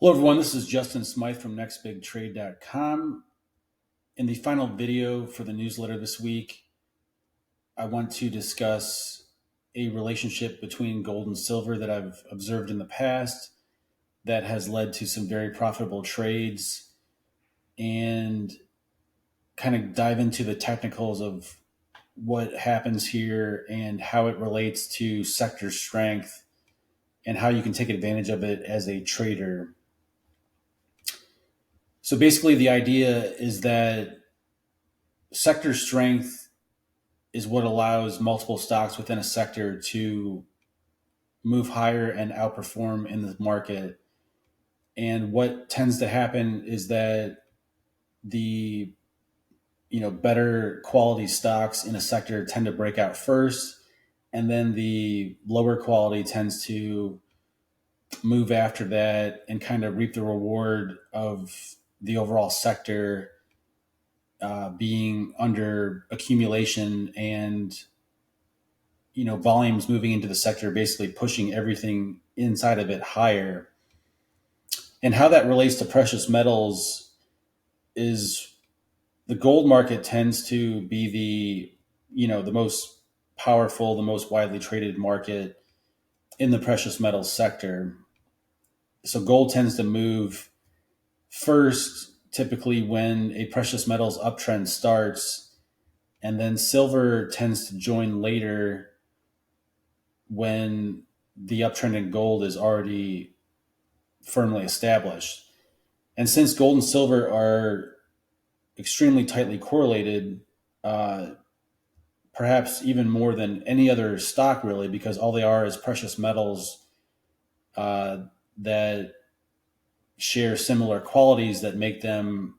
Hello, everyone. This is Justin Smythe from nextbigtrade.com. In the final video for the newsletter this week, I want to discuss a relationship between gold and silver that I've observed in the past that has led to some very profitable trades and kind of dive into the technicals of what happens here and how it relates to sector strength and how you can take advantage of it as a trader. So basically, the idea is that sector strength is what allows multiple stocks within a sector to move higher and outperform in the market. And what tends to happen is that the better quality stocks in a sector tend to break out first, and then the lower quality tends to move after that and kind of reap the reward of the overall sector being under accumulation and volumes moving into the sector, basically pushing everything inside of it higher. And how that relates to precious metals is the gold market tends to be the most powerful, the most widely traded market in the precious metals sector. So gold tends to move first, typically when a precious metals uptrend starts, and then silver tends to join later when the uptrend in gold is already firmly established. And since gold and silver are extremely tightly correlated, uh, perhaps even more than any other stock, really, because all they are is precious metals uh, that share similar qualities that make them,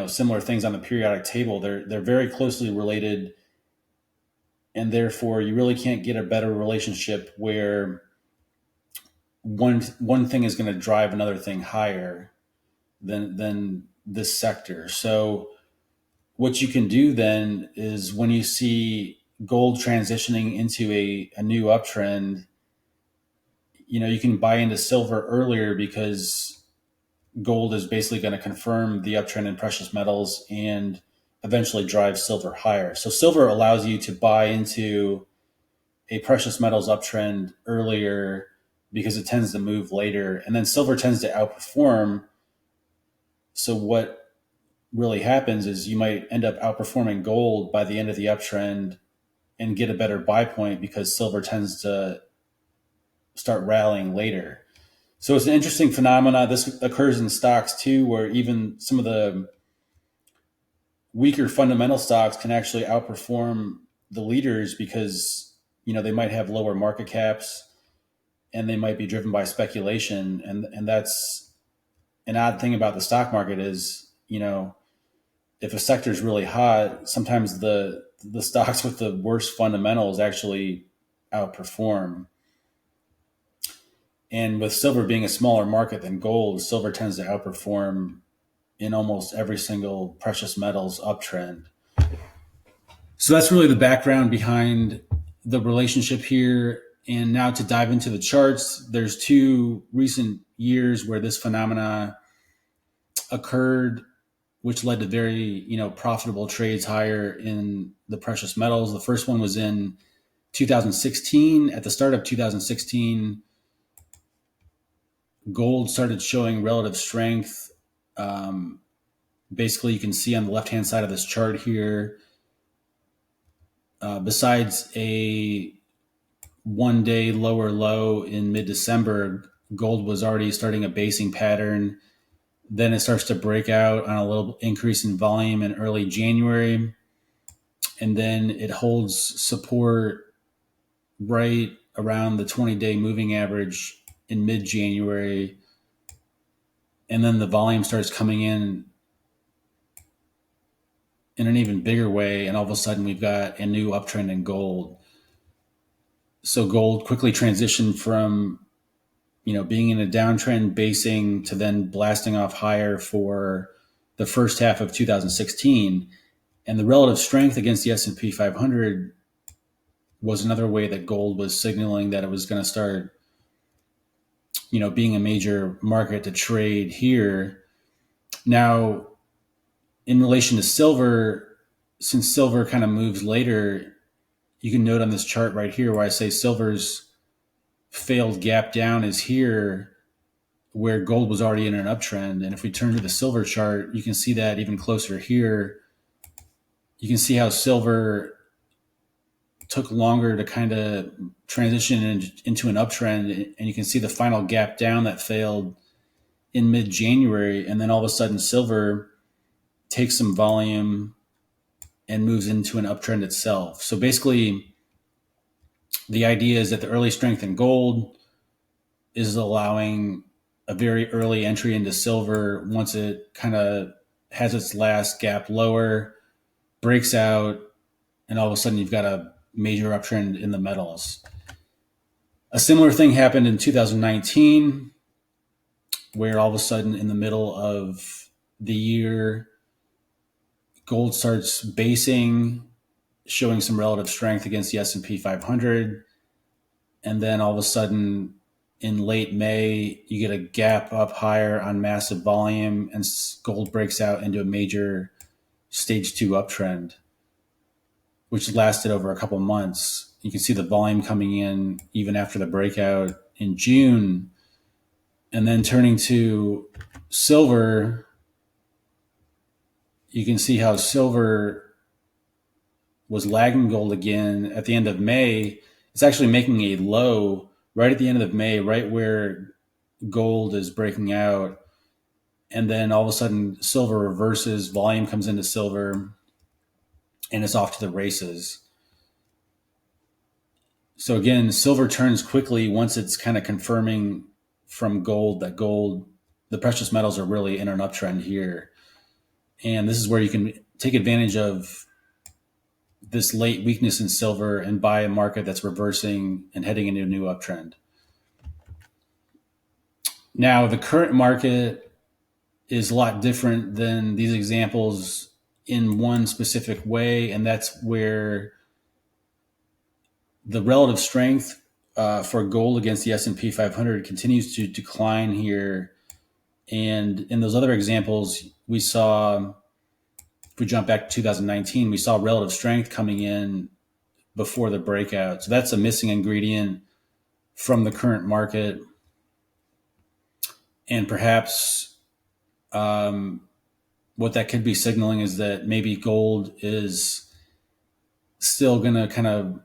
similar things on the periodic table. They're very closely related, and therefore you really can't get a better relationship where one thing is going to drive another thing higher than this sector. So what you can do then is when you see gold transitioning into a new uptrend, you can buy into silver earlier because gold is basically going to confirm the uptrend in precious metals and eventually drive silver higher. So silver allows you to buy into a precious metals uptrend earlier because it tends to move later, and then silver tends to outperform. So what really happens is you might end up outperforming gold by the end of the uptrend and get a better buy point because silver tends to start rallying later. So it's an interesting phenomena. This occurs in stocks too, where even some of the weaker fundamental stocks can actually outperform the leaders because they might have lower market caps and they might be driven by speculation. And that's an odd thing about the stock market is, if a sector is really hot, sometimes the stocks with the worst fundamentals actually outperform. And with silver being a smaller market than gold, silver tends to outperform in almost every single precious metals uptrend. So that's really the background behind the relationship here. And now to dive into the charts, there's two recent years where this phenomena occurred, which led to very, profitable trades higher in the precious metals. The first one was in 2016. At the start of 2016, gold started showing relative strength. Basically, you can see on the left-hand side of this chart here, besides a one-day lower low in mid-December, gold was already starting a basing pattern. Then it starts to break out on a little increase in volume in early January. And then it holds support right around the 20-day moving average in mid-January. And then the volume starts coming in an even bigger way. And all of a sudden, we've got a new uptrend in gold. So gold quickly transitioned from being in a downtrend basing to then blasting off higher for the first half of 2016. And the relative strength against the S&P 500 was another way that gold was signaling that it was going to start, being a major market to trade here. Now, in relation to silver, since silver kind of moves later, you can note on this chart right here where I say silver's failed gap down is here where gold was already in an uptrend. And if we turn to the silver chart, you can see that even closer here. You can see how silver took longer to kind of transition into an uptrend. And you can see the final gap down that failed in mid-January. And then all of a sudden silver takes some volume and moves into an uptrend itself. So basically, the idea is that the early strength in gold is allowing a very early entry into silver once it kind of has its last gap lower, breaks out, and all of a sudden you've got a major uptrend in the metals. A similar thing happened in 2019, where all of a sudden in the middle of the year, gold starts basing, showing some relative strength against the S&P 500. And then all of a sudden in late May, you get a gap up higher on massive volume and gold breaks out into a major stage 2 uptrend, which lasted over a couple months. You can see the volume coming in even after the breakout in June. And then turning to silver, you can see how silver was lagging gold again at the end of May. It's actually making a low right at the end of May, right where gold is breaking out. And then all of a sudden silver reverses, volume comes into silver, and it's off to the races. So again, silver turns quickly once it's kind of confirming from gold that the precious metals are really in an uptrend here. And this is where you can take advantage of this late weakness in silver and buy a market that's reversing and heading into a new uptrend. Now, the current market is a lot different than these examples in one specific way, and that's where the relative strength for gold against the S&P 500 continues to decline here. And in those other examples, we saw, if we jump back to 2019, we saw relative strength coming in before the breakout. So that's a missing ingredient from the current market. And perhaps what that could be signaling is that maybe gold is still going to kind of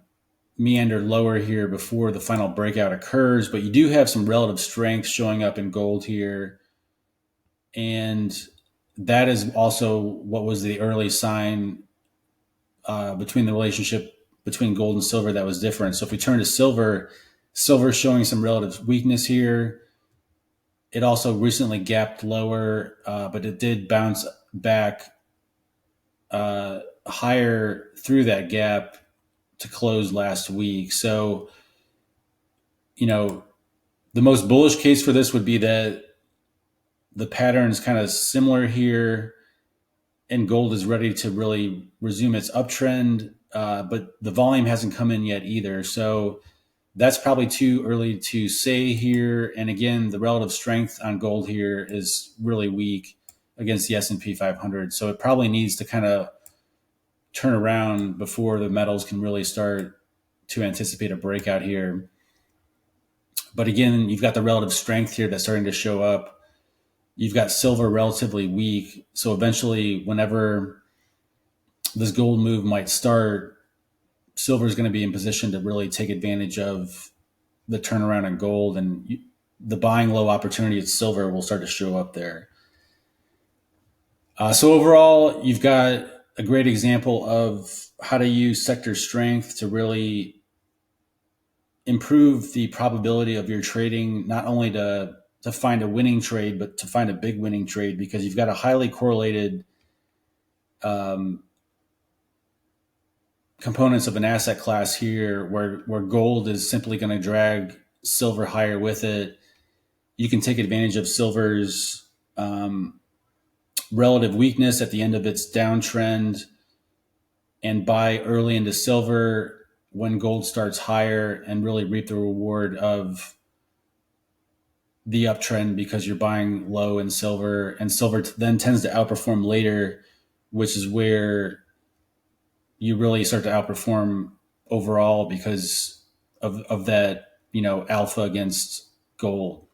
meander lower here before the final breakout occurs. But you do have some relative strength showing up in gold here. And that is also what was the early sign between the relationship between gold and silver that was different. So if we turn to silver, silver is showing some relative weakness here. It also recently gapped lower, but it did bounce back higher through that gap to close last week. So, the most bullish case for this would be that the pattern is kind of similar here and gold is ready to really resume its uptrend, but the volume hasn't come in yet either. So that's probably too early to say here. And again, the relative strength on gold here is really weak against the S&P 500. So it probably needs to kind of turn around before the metals can really start to anticipate a breakout here. But again, you've got the relative strength here that's starting to show up. You've got silver relatively weak. So eventually, whenever this gold move might start, silver is going to be in position to really take advantage of the turnaround in gold, and the buying low opportunity at silver will start to show up there. So overall, you've got a great example of how to use sector strength to really improve the probability of your trading, not only to find a winning trade, but to find a big winning trade, because you've got a highly correlated components of an asset class here where gold is simply going to drag silver higher with it. You can take advantage of silver's relative weakness at the end of its downtrend and buy early into silver when gold starts higher and really reap the reward of the uptrend because you're buying low in silver, and silver then tends to outperform later, which is where you really start to outperform overall because of that, alpha against gold.